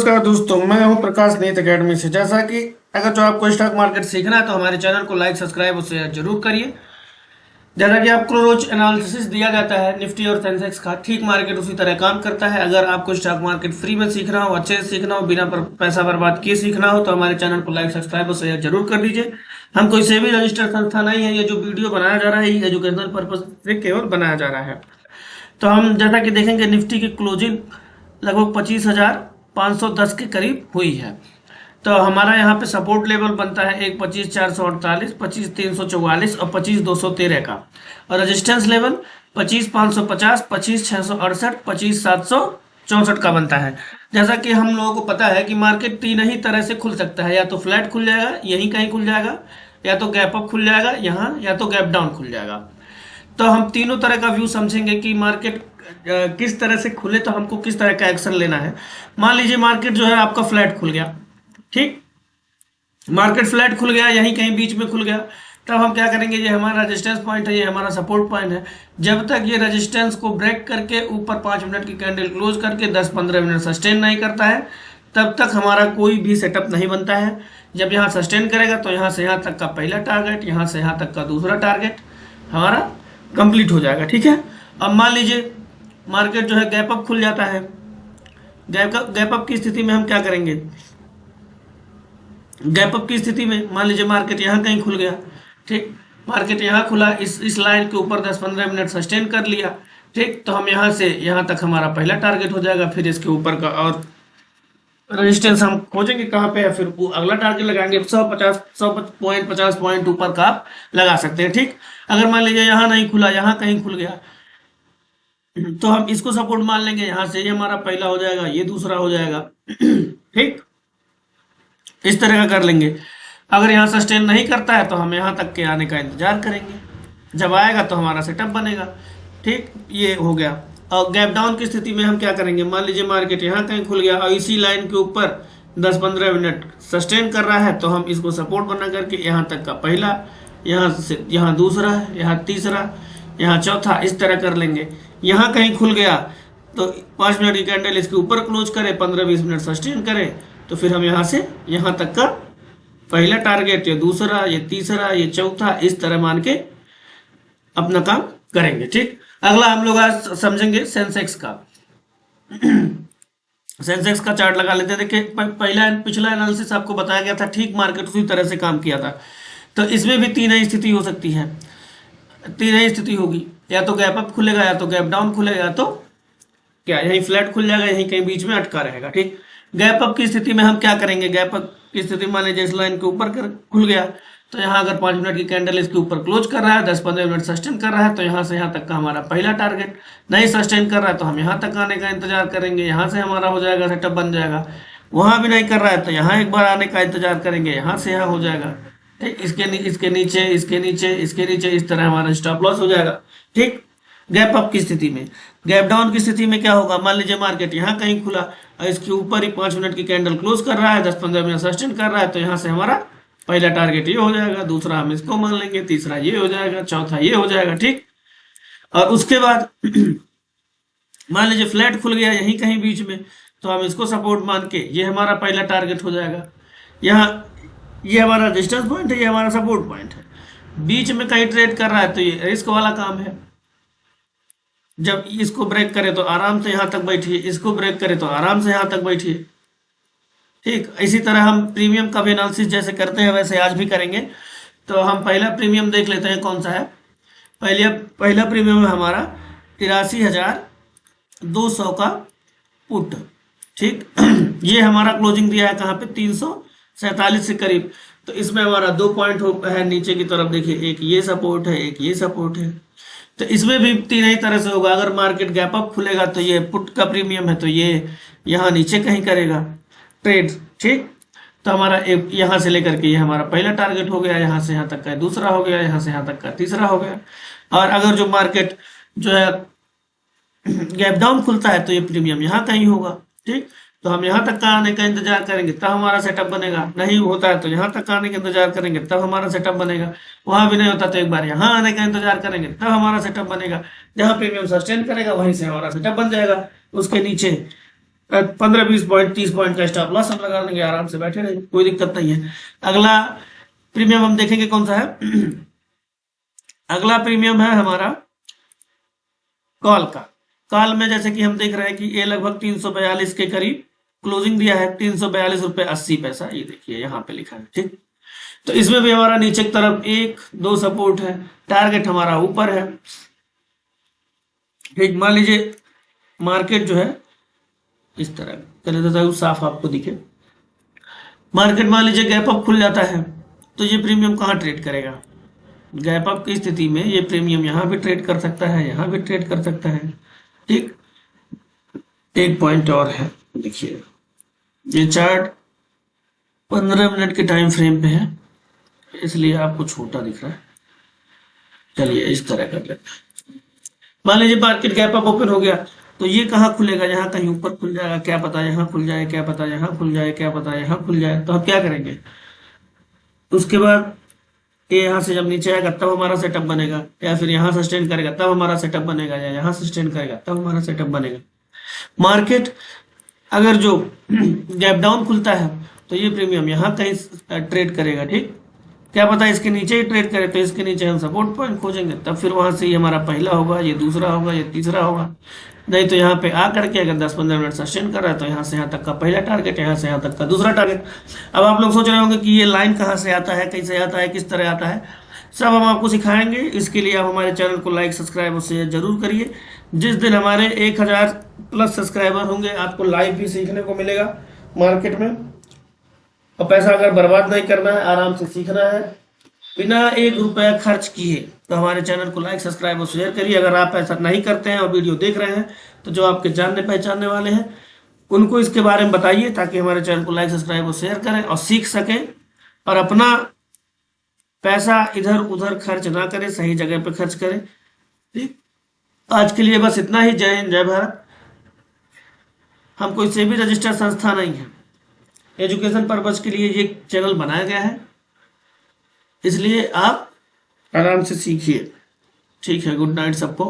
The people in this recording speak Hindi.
नमस्कार दोस्तों, मैं हूं प्रकाश नीत अकेडमी से। जैसा कि अगर जो आपको स्टॉक मार्केट सीखना है तो हमारे चैनल को लाइक सब्सक्राइब और शेयर जरूर करिए। जैसा कि आपको रोज एनालिसिस दिया जाता है निफ्टी और सेंसेक्स का, ठीक मार्केट उसी तरह काम करता है। अगर आपको स्टॉक मार्केट फ्री में सीखना हो, अच्छे से सीखना हो, बिना पैसा बर्बाद किए सीखना हो तो हमारे चैनल को लाइक सब्सक्राइब और शेयर जरूर कर दीजिए। हम कोई सेबी रजिस्टर्ड संस्था नहीं है। ये जो वीडियो बनाया जा रहा है ये एजुकेशनल पर्पज से केवल बनाया जा रहा है। तो हम जैसा कि देखेंगे निफ्टी की क्लोजिंग लगभग 25,510 के करीब हुई है। तो हमारा यहाँ पे सपोर्ट लेवल बनता है एक 25,448, 25,344 और 25,213 का, और रेजिस्टेंस लेवल 25,550, 25,668, 25,764 का बनता है। जैसा कि हम लोगों को पता है कि मार्केट तीन ही तरह से खुल सकता है, या तो फ्लैट खुल जाएगा, यहीं कहीं खुल जाएगा, या तो गैप अप खुल जाएगा यहाँ, या तो गैप डाउन खुल जाएगा। तो हम तीनों तरह का व्यू समझेंगे कि मार्केट किस तरह से खुले तो हमको किस तरह का एक्शन लेना है। मान लीजिए मार्केट जो है आपका फ्लैट खुल गया, ठीक, मार्केट फ्लैट खुल गया, यहीं कहीं बीच में खुल गया, तब हम क्या करेंगे, ये हमारा रेजिस्टेंस पॉइंट है, ये हमारा सपोर्ट पॉइंट है। जब तक ये रेजिस्टेंस को ब्रेक करके ऊपर 5 मिनट की कैंडल क्लोज करके 10-15 मिनट सस्टेन नहीं करता है, तब तक हमारा कोई भी सेटअप नहीं बनता है। जब यहाँ सस्टेन करेगा तो यहाँ से यहाँ तक का पहला टारगेट, यहाँ से यहाँ तक का दूसरा टारगेट हमारा कंप्लीट हो जाएगा, ठीक है। अब मान लीजिए मार्केट जो है गैप अप खुल जाता है। गैप अप की स्थिति में हम क्या करेंगे, गैप अप की स्थिति में मान लीजिए मार्केट यहाँ कहीं खुल गया, ठीक, मार्केट यहाँ खुला, इस लाइन के ऊपर 10-15 मिनट सस्टेन कर लिया, ठीक, तो हम यहाँ से यहाँ तक हमारा पहला टारगेट हो जाएगा। फिर इसके ऊपर का और रेजिस्टेंस हम खोजेंगे कहाँ पे है, फिर वो अगला टारगेट लगाएंगे। 100 पॉइंट ऊपर का आप लगा सकते हैं, ठीक। अगर मान लीजिए यहाँ नहीं खुला, यहाँ कहीं खुल गया, तो हम इसको सपोर्ट मान लेंगे, यहाँ से ये हमारा पहला हो जाएगा, ये दूसरा हो जाएगा, ठीक, इस तरह का कर लेंगे। अगर यहाँ सस्टेन नहीं करता है तो हम यहाँ तक के आने का इंतजार करेंगे, जब आएगा तो हमारा सेटअप बनेगा, ठीक, ये हो गया। और गैप डाउन की स्थिति में हम क्या करेंगे, मान लीजिए मार्केट यहाँ कहीं खुल गया और इसी लाइन के ऊपर 10-15 मिनट सस्टेन कर रहा है, तो हम इसको सपोर्ट बना करके यहाँ तक का पहला, यहाँ से यहाँ दूसरा, यहाँ तीसरा, यहाँ चौथा, इस तरह कर लेंगे। यहाँ कहीं खुल गया तो 5 मिनट की कैंडल इसके ऊपर क्लोज करे, 15-20 मिनट सस्टेन करे, तो फिर हम यहाँ से यहाँ तक का पहला टारगेट, ये दूसरा, ये तीसरा, ये चौथा, इस तरह मान के अपना काम करेंगे, ठीक। अगला हम लोग आज समझेंगे सेंसेक्स का। सेंसेक्स का चार्ट लगा लेते हैं। देखिए पिछला एनालिसिस आपको बताया गया था, ठीक मार्केट उसी तरह से काम किया था। तो इसमें भी तीन ही स्थिति हो सकती है, तीन ही स्थिति होगी, या तो गैप अप खुलेगा, या तो गैप डाउन खुलेगा, या तो क्या यहीं फ्लैट खुल जाएगा, यहीं कहीं बीच में अटका रहेगा, ठीक। गैप अप की स्थिति में हम क्या करेंगे, गैप अप की स्थिति मान लीजिए इस लाइन के ऊपर खुल गया, तो यहाँ अगर 5 मिनट की कैंडल इसके ऊपर क्लोज कर रहा है, 10-15 मिनट सस्टेन कर रहा है, तो यहाँ से यहाँ तक का हमारा पहला टारगेट। नहीं सस्टेन कर रहा है तो हम यहाँ तक आने का इंतजार करेंगे, यहाँ से हमारा हो जाएगा, सेटअप बन जाएगा। वहाँ भी नहीं कर रहा है तो यहाँ एक बार आने का इंतजार करेंगे, यहाँ से यहाँ हो जाएगा, ठीक, इसके नीचे, इसके नीचे, इसके नीचे, इस तरह हमारा स्टॉप लॉस हो जाएगा, ठीक। गैप अप की स्थिति में, गैप डाउन की स्थिति में क्या होगा, मान लीजिए मार्केट यहाँ कहीं खुला और इसके ऊपर ही 5 मिनट की कैंडल क्लोज कर रहा है, 10-15 मिनट सस्टेन कर रहा है, तो यहाँ से हमारा पहला टारगेट ये हो जाएगा, दूसरा हम इसको मान लेंगे, तीसरा ये हो जाएगा, चौथा ये हो जाएगा, ठीक। और उसके बाद मान लीजिए फ्लैट खुल गया यहीं कहीं बीच में, तो हम इसको सपोर्ट मान के ये हमारा पहला टारगेट हो जाएगा। यहाँ ये हमारा रेजिस्टेंस पॉइंट है, ये हमारा सपोर्ट पॉइंट है। बीच में कहीं ट्रेड कर रहा है तो ये रिस्क वाला काम है। जब इसको ब्रेक करे तो आराम से यहाँ तक बैठिए, इसको ब्रेक करे तो आराम से यहाँ तक बैठिए, ठीक। इसी तरह हम प्रीमियम का भी एनालिसिस जैसे करते हैं वैसे आज भी करेंगे। तो हम पहला प्रीमियम देख लेते हैं कौन सा है। पहला प्रीमियम है हमारा 83,200 का पुट, ठीक। ये हमारा क्लोजिंग दिया है कहाँ पे, 347 से करीब। तो इसमें हमारा 2 पॉइंट है नीचे की तरफ, देखिए, एक ये सपोर्ट है, एक ये सपोर्ट है। तो इसमें भी तीन ही तरह से होगा। अगर मार्केट गैप अप खुलेगा तो ये पुट का प्रीमियम है, तो ये यहाँ नीचे कहीं करेगा ट्रेड, ठीक। तो हमारा एक यहाँ से लेकर के ये हमारा पहला टारगेट हो गया, यहाँ से यहाँ तक का दूसरा हो गया, यहाँ से यहाँ तक का तीसरा हो गया। और अगर जो मार्केट जो है गैप डाउन खुलता है तो ये प्रीमियम यहाँ कहीं होगा, ठीक। तो हम यहाँ तक का आने का इंतजार करेंगे तब हमारा सेटअप बनेगा। नहीं होता है तो यहाँ तक आने का इंतजार करेंगे तब हमारा सेटअप बनेगा। वहां भी नहीं होता तो एक बार यहाँ आने का इंतजार करेंगे तब हमारा सेटअप बनेगा। जहाँ प्रीमियम सस्टेन करेगा वहीं से हमारा सेटअप बन जाएगा। उसके नीचे 15-20 पॉइंट 30 पॉइंट का स्टॉप लॉस हम लगा देंगे, आराम से बैठे रहेंगे, कोई दिक्कत नहीं है। अगला प्रीमियम हम देखेंगे कौन सा है। अगला प्रीमियम है हमारा कॉल का। कॉल में जैसे कि हम देख रहे हैं कि ये लगभग 342 के करीब क्लोजिंग दिया है, 342 रुपये 80 पैसा, ये देखिए यहाँ पे लिखा है, ठीक। तो इसमें भी हमारा नीचे की तरफ 1-2 सपोर्ट है, टारगेट हमारा ऊपर है, ठीक। मान लीजिए मार्केट जो है इस तरह कर देता है, साफ आपको दिखे। मार्केट मान लीजिए गैप अप खुल जाता है, तो ये प्रीमियम कहाँ ट्रेड करेगा? गैप अप की स्थिति में ये प्रीमियम यहाँ भी ट्रेड कर सकता है, यहाँ भी ट्रेड कर सकता है, ठीक। एक पॉइंट और है, देखिए ये चार्ट 15 मिनट के टाइम फ्रेम पे है, इसलिए आपको छोटा दिख रहा है। चलिए इस तरह कर लेते हैं। मान लीजिए मार्केट गैप अप ओपन हो गया, तो ये कहाँ खुलेगा? यहाँ कहीं ऊपर खुल जाएगा, क्या पता यहाँ खुल जाए, क्या पता यहाँ खुल जाए, क्या पता यहाँ खुल जाए। तो हम क्या करेंगे? उसके बाद ये यहाँ से जब नीचे आएगा तब हमारा सेटअप बनेगा, या फिर यहाँ सस्टेन करेगा तब हमारा सेटअप बनेगा, या यहाँ सस्टेन करेगा तब हमारा सेटअप बनेगा। मार्केट अगर जो गैप डाउन खुलता है तो ये प्रीमियम यहाँ कहीं ट्रेड करेगा, ठीक। क्या पता इसके नीचे ही ट्रेड करे, तो इसके नीचे हम सपोर्ट पॉइंट खोजेंगे, तब फिर वहां से ये हमारा पहला होगा, ये दूसरा होगा, ये तीसरा होगा। नहीं तो यहाँ पे आ करके अगर 10-15 मिनट सस्टेन कर रहा है तो यहाँ से यहाँ तक का पहला टारगेट, यहाँ से यहाँ तक का दूसरा टारगेट। अब आप लोग सोच रहे होंगे कि ये लाइन कहाँ से आता है, कैसे आता है, किस तरह आता है, सब हम आपको सिखाएंगे। इसके लिए आप हमारे चैनल को लाइक सब्सक्राइब और शेयर जरूर करिए। जिस दिन हमारे 1000 प्लस सब्सक्राइबर होंगे आपको लाइव भी सीखने को मिलेगा मार्केट में। और पैसा अगर बर्बाद नहीं करना है, आराम से सीखना है बिना 1 रुपया खर्च किए, तो हमारे चैनल को लाइक सब्सक्राइब और शेयर करिए। अगर आप ऐसा नहीं करते हैं और वीडियो देख रहे हैं तो जो आपके जानने पहचानने वाले हैं उनको इसके बारे में बताइए, ताकि हमारे चैनल को लाइक सब्सक्राइब और शेयर करें और सीख सकें, और अपना पैसा इधर उधर खर्च ना करें, सही जगह पे खर्च करें, ठीक। आज के लिए बस इतना ही। जय हिंद, जय भारत। हम कोई सेबी रजिस्टर्ड संस्था नहीं है, एजुकेशन पर्पज के लिए ये चैनल बनाया गया है, इसलिए आप आराम से सीखिए, ठीक है। गुड नाइट सबको।